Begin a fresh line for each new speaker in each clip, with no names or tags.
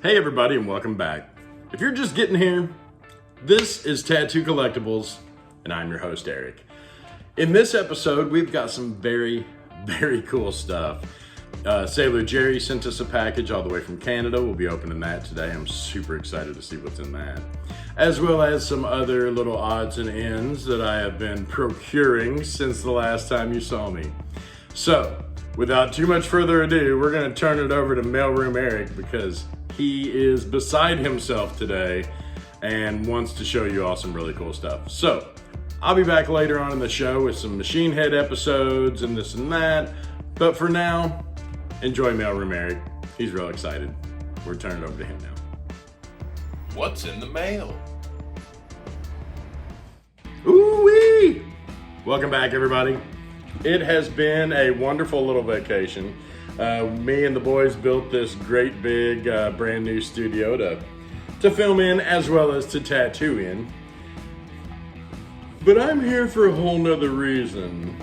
Hey everybody and welcome back. If you're just getting here, this is Tattoo Collectibles and I'm your host Eric. In this episode we've got some very cool stuff. Sailor Jerry sent us a package all the way from Canada. We'll be opening that today. I'm super excited to see what's in that. As well as some other little odds and ends that I have been procuring since the last time you saw me. So, without too much further ado, we're going to turn it over to Mailroom Eric because he is beside himself today and wants to show you all some really cool stuff. So, I'll be back later on in the show with some Machine Head episodes and this and that. But for now, enjoy Mailroom Eric. He's real excited. We're turning it over to him now.
What's in the mail?
Ooh-wee! Welcome back, everybody. It has been a wonderful little vacation. Me and the boys built this great big brand new studio to film in as well as to tattoo in. But I'm here for a whole nother reason.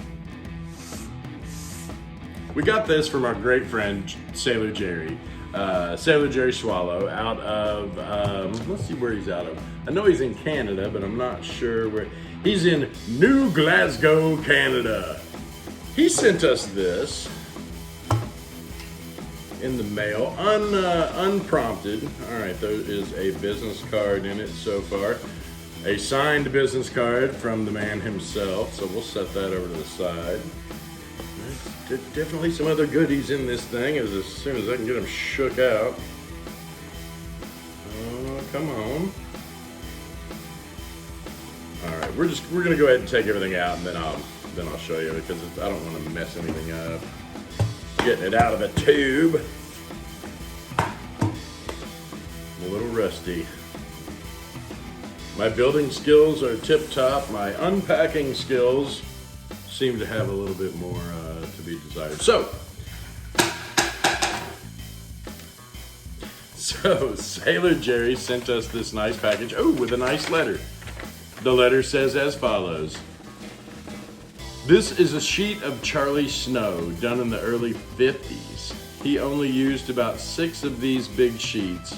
We got this from our great friend Sailor Jerry. Sailor Jerry Swallow out of, let's see where he's out of. I know he's in Canada, but I'm not sure where. He's in New Glasgow, Canada. He sent us this in the mail, unprompted. All right, there is a business card in it so far. A signed business card from the man himself, so we'll set that over to the side. There's definitely some other goodies in this thing as soon as I can get them shook out. Oh, come on. All right, we're gonna go ahead and take everything out and then I'll show you because I don't want to mess anything up. Getting it out of the tube. I'm a little rusty. My building skills are tip top. My unpacking skills seem to have a little bit more to be desired. So Sailor Jerry sent us this nice package. Oh, with a nice letter. The letter says as follows. This is a sheet of Charlie Snow done in the early 50s. He only used about 6 of these big sheets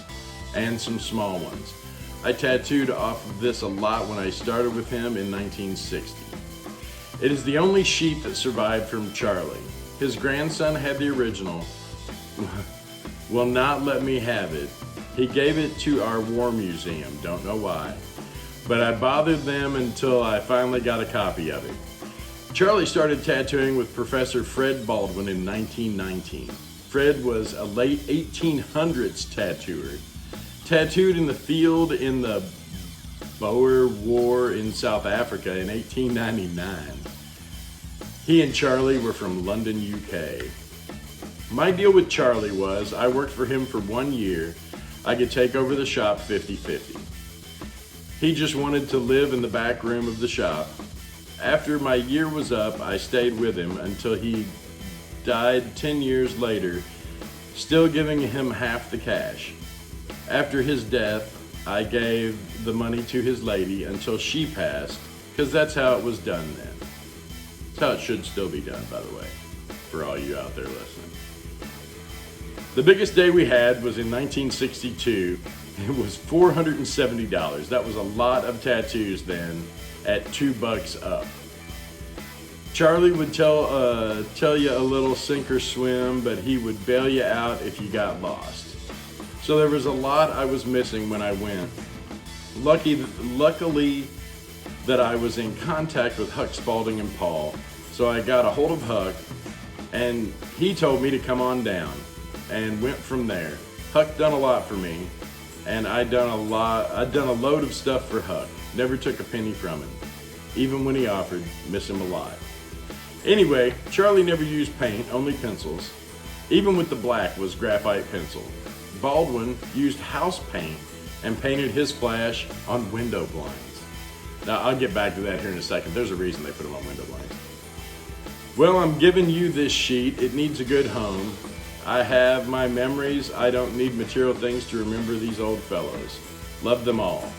and some small ones. I tattooed off of this a lot when I started with him in 1960. It is the only sheet that survived from Charlie. His grandson had the original. Will not let me have it. He gave it to our war museum, don't know why. But I bothered them until I finally got a copy of it. Charlie started tattooing with Professor Fred Baldwin in 1919. Fred was a late 1800s tattooer. Tattooed in the field in the Boer War in South Africa in 1899. He and Charlie were from London, UK. My deal with Charlie was I worked for him for 1 year. I could take over the shop 50-50. He just wanted to live in the back room of the shop. After my year was up, I stayed with him until he died 10 years later, still giving him half the cash. After his death, I gave the money to his lady until she passed, because that's how it was done then. That's how it should still be done, by the way, for all you out there listening. The biggest day we had was in 1962. It was $470. That was a lot of tattoos then at $2 up. Charlie would tell you a little sink or swim, but he would bail you out if you got lost. So there was a lot I was missing when I went. Luckily that I was in contact with Huck Spalding and Paul, so I got a hold of Huck, and he told me to come on down, and went from there. Huck done a lot for me, and I'd done a load of stuff for Huck. Never took a penny from him. Even when he offered, miss him a lot. Anyway, Charlie never used paint, only pencils. Even with the black was graphite pencil. Baldwin used house paint and painted his flash on window blinds. Now, I'll get back to that here in a second. There's a reason they put them on window blinds. Well, I'm giving you this sheet. It needs a good home. I have my memories. I don't need material things to remember these old fellows. Love them all.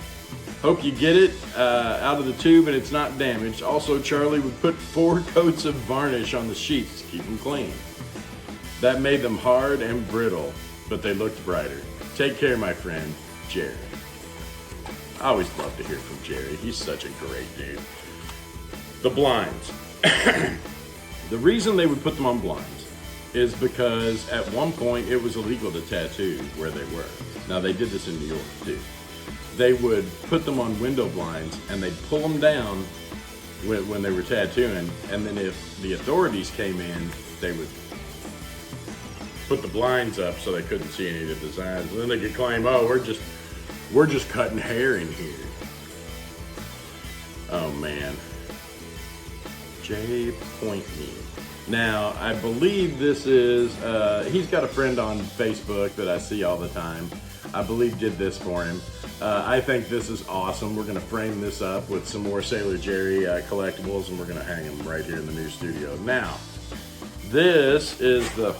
Hope you get it out of the tube and it's not damaged. Also, Charlie would put 4 coats of varnish on the sheets to keep them clean. That made them hard and brittle. but they looked brighter. Take care, my friend, Jerry. I always love to hear from Jerry. He's such a great dude. The blinds. The reason they would put them on blinds is because at one point it was illegal to tattoo where they were. Now they did this in New York too. They would put them on window blinds and they'd pull them down when they were tattooing, and then if the authorities came in, they would put the blinds up so they couldn't see any of the designs. And then they could claim, oh, we're just cutting hair in here. Oh man. Jay Pointney. Now, I believe this is, he's got a friend on Facebook that I see all the time. I believe did this for him. I think this is awesome. We're gonna frame this up with some more Sailor Jerry collectibles, and we're gonna hang them right here in the new studio. Now, this is the,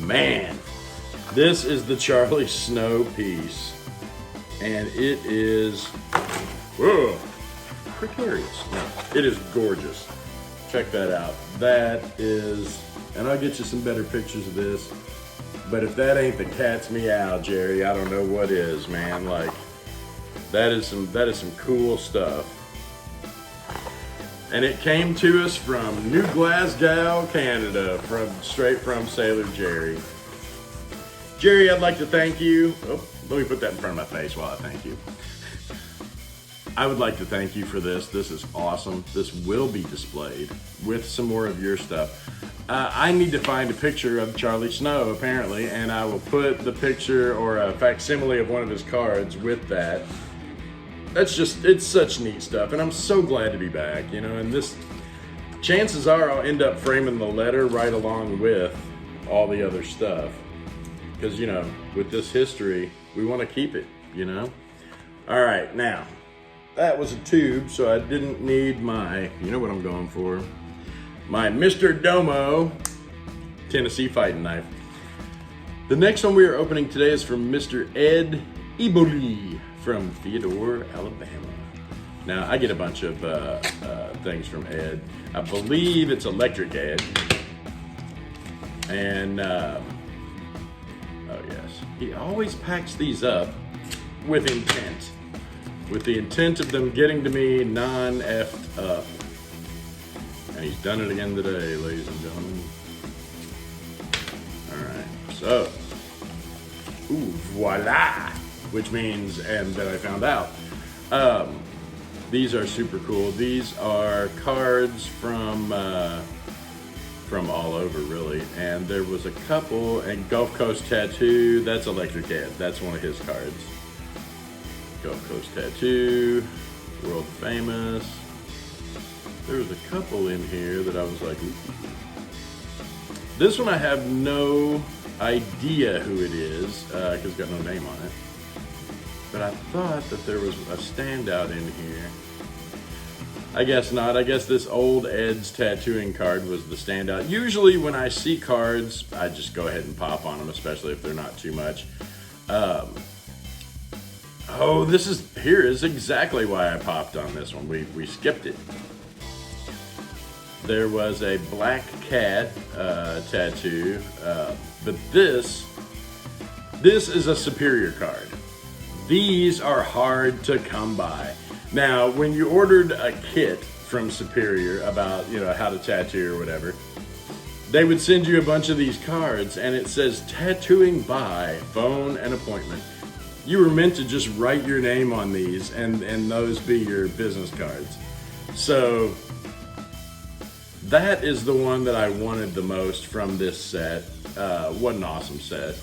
man, this is the Charlie Snow piece. And it is, whoa, precarious. No, it is gorgeous. Check that out. That is, and I'll get you some better pictures of this, but if that ain't the cat's meow, Jerry, I don't know what is, man. Like, that is some cool stuff. And it came to us from New Glasgow, Canada, straight from Sailor Jerry. Jerry, I'd like to thank you. Oh, let me put that in front of my face while I thank you. I would like to thank you for this. This is awesome. This will be displayed with some more of your stuff. I need to find a picture of Charlie Snow, apparently, and I will put the picture or a facsimile of one of his cards with that. That's just, it's such neat stuff, and I'm so glad to be back, you know, and this, chances are I'll end up framing the letter right along with all the other stuff. Because, you know, with this history, we want to keep it, you know? All right, now, that was a tube, so I didn't need my, you know what I'm going for, my Mr. Domo Tennessee fighting knife. The next one we are opening today is from Mr. Ed Eboli from Theodore, Alabama. Now, I get a bunch of things from Ed. I believe it's Electric Ed. And, oh yes, he always packs these up with intent. With the intent of them getting to me non-effed up. And he's done it again today, ladies and gentlemen. Alright, so, ooh, voila! Which means, and then I found out, these are super cool. These are cards from all over, really. And there was a couple, and Gulf Coast Tattoo, that's Electric Ed. That's one of his cards. Gulf Coast Tattoo, World Famous. There was a couple in here that I was like, ooh. This one I have no idea who it is, because it's got no name on it. But I thought that there was a standout in here. I guess not. I guess this old Ed's tattooing card was the standout. Usually when I see cards, I just go ahead and pop on them, especially if they're not too much. Oh, here is exactly why I popped on this one. We skipped it. There was a black cat tattoo, but this is a Superior card. These are hard to come by. Now, when you ordered a kit from Superior about, you know, how to tattoo or whatever, they would send you a bunch of these cards and it says tattooing by phone and appointment. You were meant to just write your name on these and those be your business cards. So that is the one that I wanted the most from this set. What an awesome set.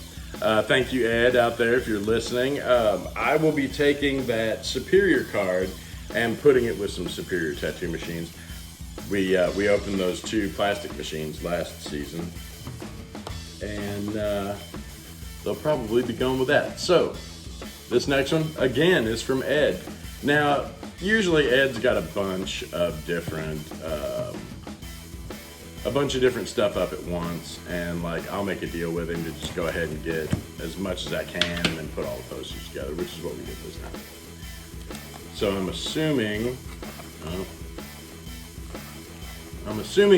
Thank you, Ed, out there, if you're listening. I will be taking that Superior card and putting it with some Superior tattoo machines. We opened those 2 plastic machines last season, and they'll probably be going with that. So, this next one, again, is from Ed. Now, usually Ed's got a bunch of different stuff up at once, and like I'll make a deal with him to just go ahead and get as much as I can and then put all the posters together, which is what we did this time. So I'm assuming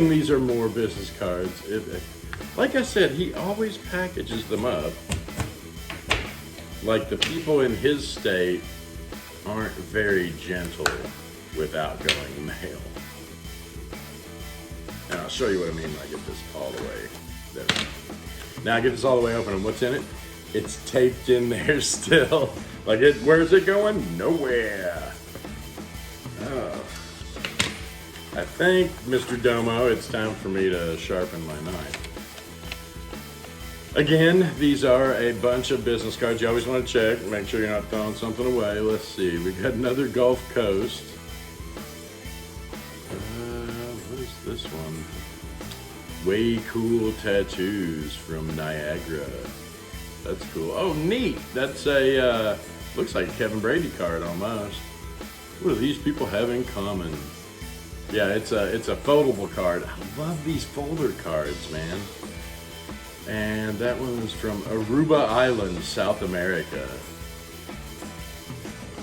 these are more business cards. Like I said, he always packages them up like the people in his state aren't very gentle with outgoing mail. And I'll show you what I mean when I get this all the way there. Now I get this all the way open, and what's in it? It's taped in there still. Like, where's it going? Nowhere. Oh. I think, Mr. Domo, it's time for me to sharpen my knife. Again, these are a bunch of business cards. You always want to check, make sure you're not throwing something away. Let's see, we got another Gulf Coast. What is this one? Way Cool Tattoos from Niagara. That's cool. Oh, neat. That's a, looks like a Kevin Brady card almost. What do these people have in common? Yeah, it's a foldable card. I love these folder cards, man. And that one's from Aruba Island, South America.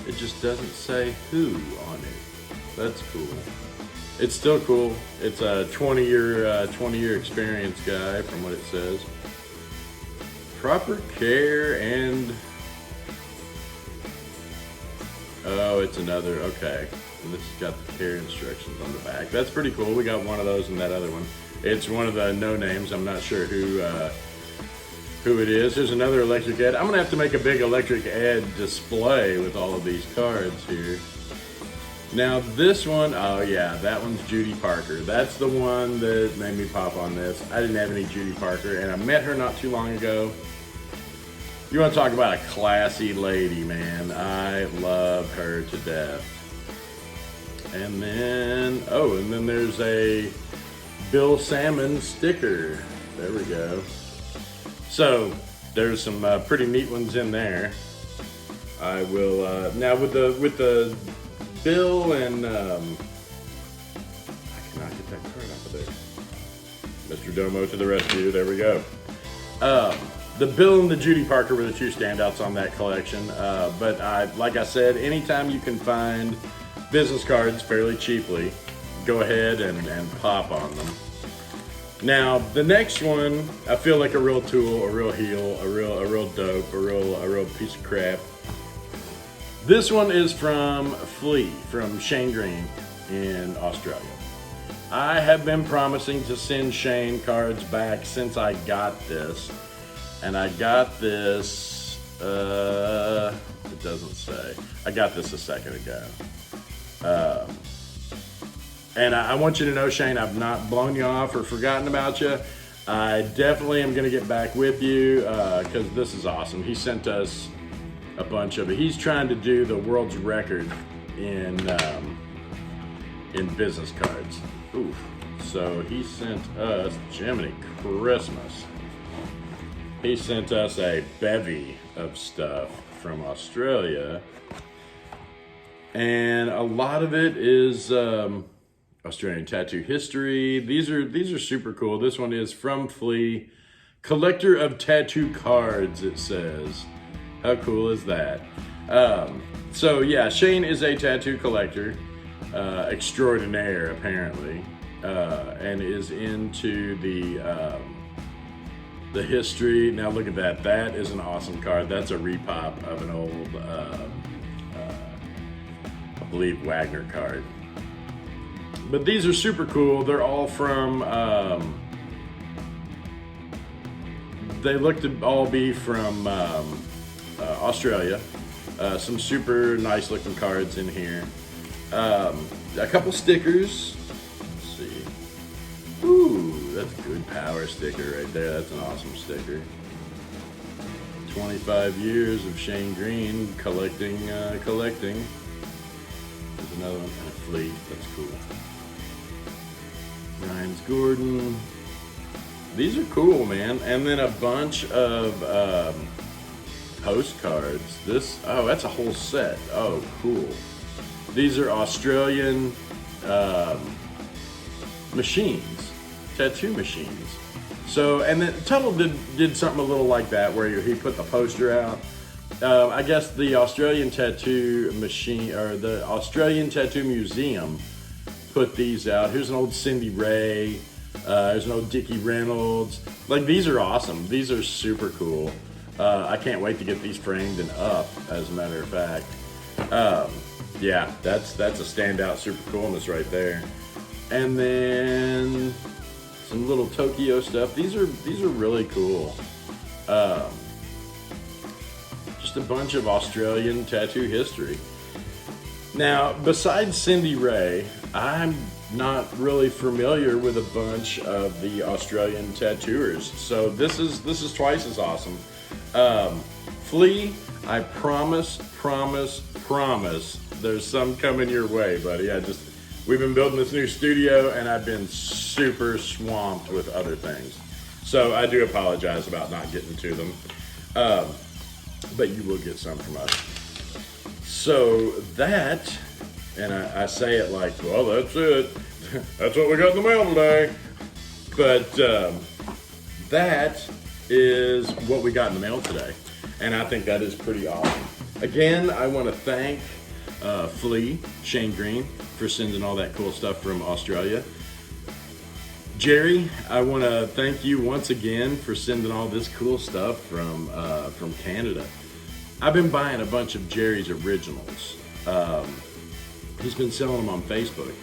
It just doesn't say who on it. That's cool. It's still cool. It's a 20-year experience guy from what it says. Proper care and... Oh, it's another, okay. And this has got the care instructions on the back. That's pretty cool. We got one of those in that other one. It's one of the no-names. I'm not sure who it is. There's another electric ed. I'm gonna have to make a big electric ed display with all of these cards here. Now this one, oh yeah, that one's Judy Parker. That's the one that made me pop on this. I didn't have any Judy Parker, and I met her not too long ago. You want to talk about a classy lady, man. I love her to death. And then, oh, and then there's a Bill Salmon sticker. There we go. So there's some pretty neat ones in there. I will now with the Bill and I cannot get that card off of there. Mr. Domo to the rescue. There we go. The Bill and the Judy Parker were the two standouts on that collection. But like I said, anytime you can find business cards fairly cheaply, go ahead and pop on them. Now the next one, I feel like a real tool, a real heel, a real dope, a real piece of crap. This one is from Flea, from Shane Green in Australia. I have been promising to send Shane cards back since I got this. And I got this, it doesn't say. I got this a second ago. And I want you to know, Shane, I've not blown you off or forgotten about you. I definitely am going to get back with you because this is awesome. He sent us a bunch of it. He's trying to do the world's record in business cards. Oof. So he sent us, Jiminy Christmas. He sent us a bevy of stuff from Australia. And a lot of it is Australian tattoo history. These are super cool. This one is from Flea, collector of tattoo cards, it says. How cool is that? So yeah, Shane is a tattoo collector, extraordinaire apparently, and is into the history. Now look at that. That is an awesome card. That's a repop of an old, I believe, Wagner card. But these are super cool. They're all from, they look to all be from Australia. Some super nice looking cards in here. A couple stickers. Let's see. Ooh, that's a good power sticker right there. That's an awesome sticker. 25 years of Shane Green collecting. There's another one, and a Fleet. That's cool. Ryan's Gordon. These are cool, man. And then a bunch of postcards. Oh, that's a whole set. Oh, cool. These are Australian machines, tattoo machines. So, and then Tuttle did something a little like that where he put the poster out. I guess the Australian Tattoo Machine, or the Australian Tattoo Museum put these out. Here's an old Cindy Ray. There's an old Dickie Reynolds. Like, these are awesome. These are super cool. I can't wait to get these framed and up, as a matter of fact. Yeah, that's a standout super coolness right there. And then some little Tokyo stuff. These are really cool. Just a bunch of Australian tattoo history. Now, besides Cindy Ray, I'm not really familiar with a bunch of the Australian tattooers, so this is twice as awesome. Flea, I promise, there's some coming your way, buddy. We've been building this new studio, and I've been super swamped with other things, so I do apologize about not getting to them. But you will get some from us. So that, and I say it like, well, that's it. That's what we got in the mail today. But that is what we got in the mail today. And I think that is pretty awesome. Again, I want to thank Flea, Shane Green, for sending all that cool stuff from Australia. Jerry, I want to thank you once again for sending all this cool stuff from Canada. I've been buying a bunch of Jerry's originals. He's been selling them on Facebook.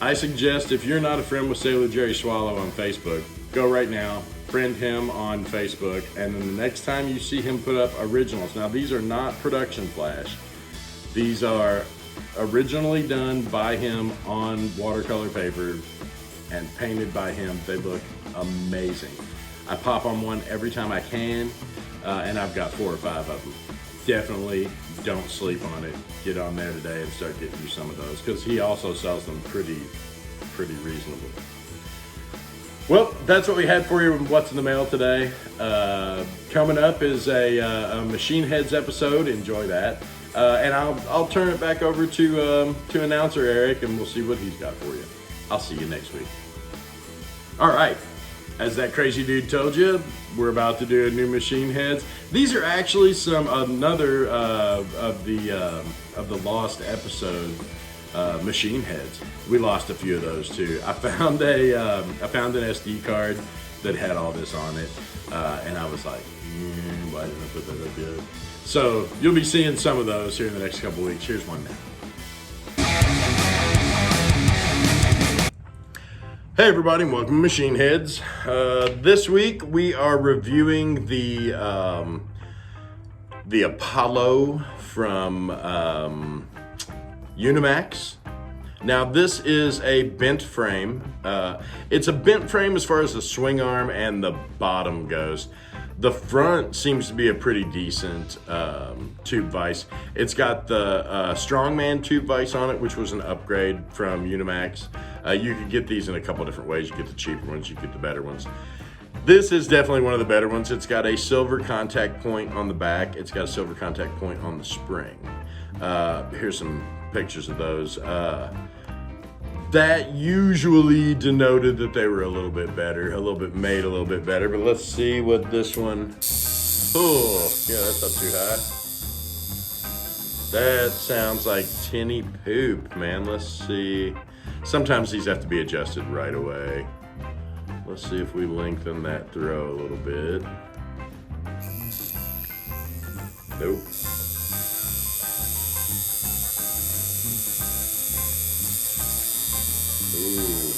I suggest if you're not a friend with Sailor Jerry Swallow on Facebook, go right now, friend him on Facebook, and then the next time you see him put up originals. Now, these are not production flash. These are originally done by him on watercolor paper and painted by him. They look amazing. I pop on one every time I can, and I've got 4 or 5 of them. Definitely don't sleep on it. Get on there today and start getting you some of those, because he also sells them pretty reasonably. Well, that's what we had for you with What's in the Mail today. Coming up is a Machine Heads episode. Enjoy that. And I'll turn it back over to announcer Eric, and we'll see what he's got for you. I'll see you next week. All right. As that crazy dude told you, we're about to do a new Machine Heads. These are actually another of the lost episode Machine Heads. We lost a few of those too. I found an SD card that had all this on it, and I was like, why didn't I put that up yet? So you'll be seeing some of those here in the next couple weeks. Here's one now. Hey everybody, and welcome to Machine Heads. This week we are reviewing the Apollo from Unimax. Now this is a bent frame. It's a bent frame as far as the swing arm and the bottom goes. The front seems to be a pretty decent tube vise. It's got the Strongman tube vise on it, which was an upgrade from Unimax. You can get these in a couple different ways. You get the cheaper ones, you get the better ones. This is definitely one of the better ones. It's got a silver contact point on the back. It's got a silver contact point on the spring. Here's some pictures of those. That usually denoted that they were a little bit better, made a little bit better, but let's see what this one, oh, yeah, that's not too high. That sounds like tinny poop, man. Let's see. Sometimes these have to be adjusted right away. Let's see if we lengthen that throw a little bit. Nope. Ooh.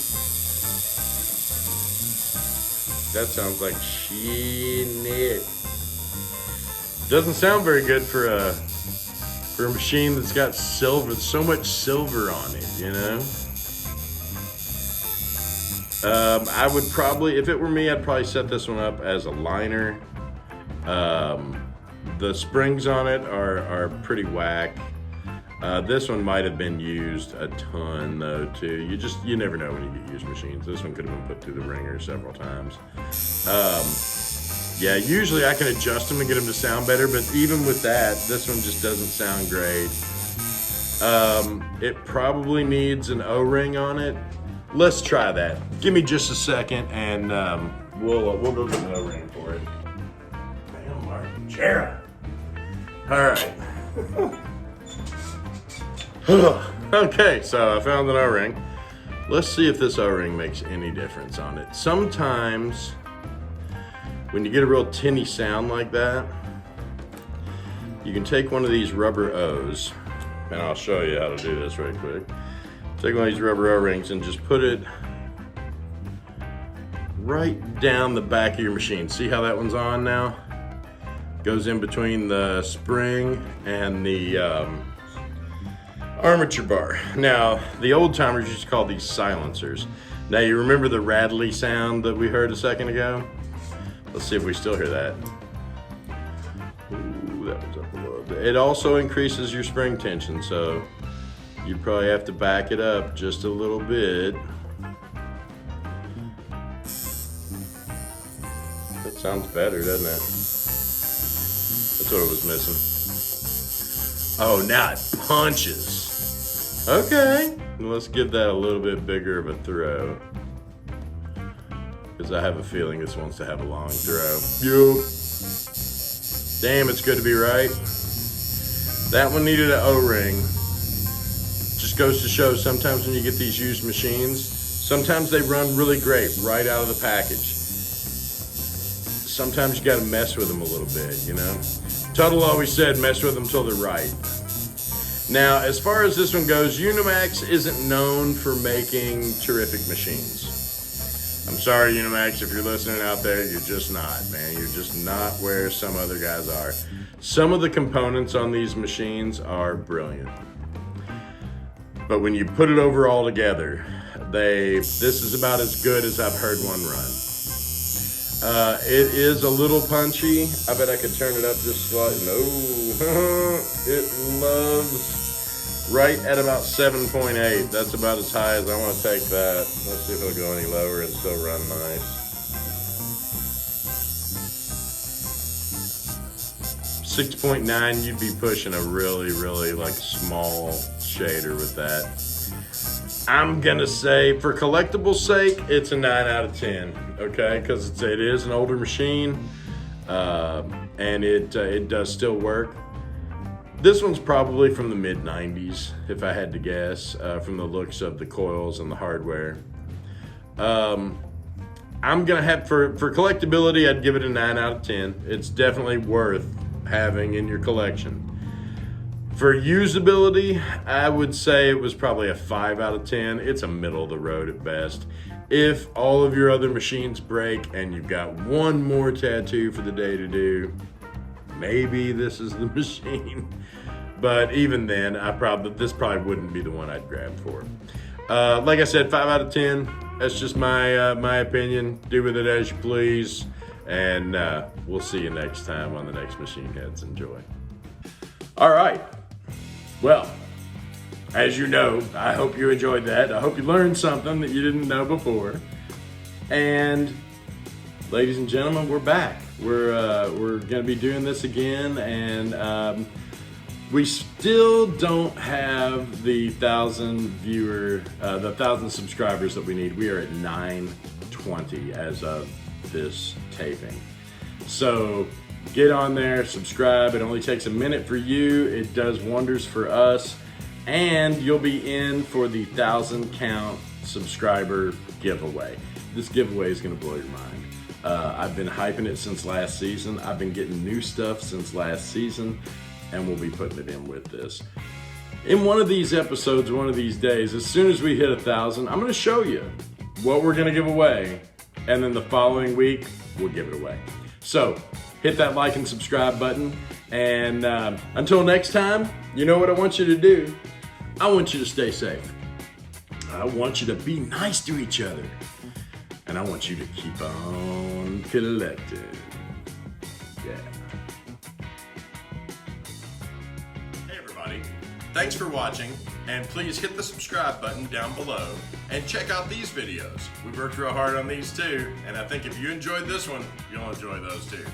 That sounds like shit. Doesn't sound very good for a machine that's got silver, so much silver on it, you know? I would probably, if it were me, I'd probably set this one up as a liner. The springs on it are pretty whack. This one might have been used a ton though too. You never know when you get used machines. This one could have been put through the ringer several times. Yeah, usually I can adjust them and get them to sound better, but even with that, this one just doesn't sound great. It probably needs an O-ring on it. Let's try that. Give me just a second, and we'll go get an O-ring for it. Damn, Margera. All right. Okay, so I found an O-ring. Let's see if this O-ring makes any difference on it. Sometimes when you get a real tinny sound like that, you can take one of these rubber O's, and I'll show you how to do this right quick. Take one of these rubber O-rings and just put it right down the back of your machine. See how that one's on now? Goes in between the spring and the armature bar. Now, the old timers used to call these silencers. Now, you remember the rattly sound that we heard a second ago? Let's see if we still hear that. Ooh, that was up a little bit. It also increases your spring tension, so you probably have to back it up just a little bit. That sounds better, doesn't it? That's what it was missing. Oh, now it punches. Okay, let's give that a little bit bigger of a throw, because I have a feeling this wants to have a long throw. Yo. Damn, it's good to be right. That one needed an O-ring. Just goes to show, sometimes when you get these used machines, sometimes they run really great right out of the package. Sometimes you gotta mess with them a little bit, you know? Tuttle always said, mess with them till they're right. Now, as far as this one goes, Unimax isn't known for making terrific machines. I'm sorry, Unimax, if you're listening out there, you're just not, man. You're just not where some other guys are. Some of the components on these machines are brilliant. But when you put it over all together, this is about as good as I've heard one run. It is a little punchy. I bet I could turn it up just slightly. No, it loves right at about 7.8. That's about as high as I want to take that. Let's see if it'll go any lower and still run nice. 6.9, you'd be pushing a really, really like small shader with that. I'm gonna say, for collectible sake, it's a 9 out of 10, okay? Because it is an older machine, and it does still work. This one's probably from the mid-90s, if I had to guess, from the looks of the coils and the hardware. I'm gonna have, for collectability, I'd give it a 9 out of 10. It's definitely worth having in your collection. For usability, I would say it was probably a 5 out of 10. It's a middle of the road at best. If all of your other machines break and you've got one more tattoo for the day to do, maybe this is the machine. But even then, this probably wouldn't be the one I'd grab for. Like I said, 5 out of 10. That's just my opinion. Do with it as you please. And we'll see you next time on the next Machine Heads. Enjoy. All right. Well, as you know, I hope you enjoyed that. I hope you learned something that you didn't know before. And ladies and gentlemen, we're back. We're going to be doing this again, and we still don't have the 1,000 subscribers that we need. We are at 920 as of this taping. So get on there, subscribe. It only takes a minute for you. It does wonders for us. And you'll be in for the 1,000 count subscriber giveaway. This giveaway is gonna blow your mind. I've been hyping it since last season. I've been getting new stuff since last season, and we'll be putting it in with this. In one of these episodes, one of these days, as soon as we hit 1,000, I'm gonna show you what we're gonna give away. And then the following week, we'll give it away. So hit that like and subscribe button. And until next time, you know what I want you to do? I want you to stay safe. I want you to be nice to each other. And I want you to keep on collecting. Yeah. Hey everybody, thanks for watching. And please hit the subscribe button down below and check out these videos. We worked real hard on these too, and I think if you enjoyed this one, you'll enjoy those too.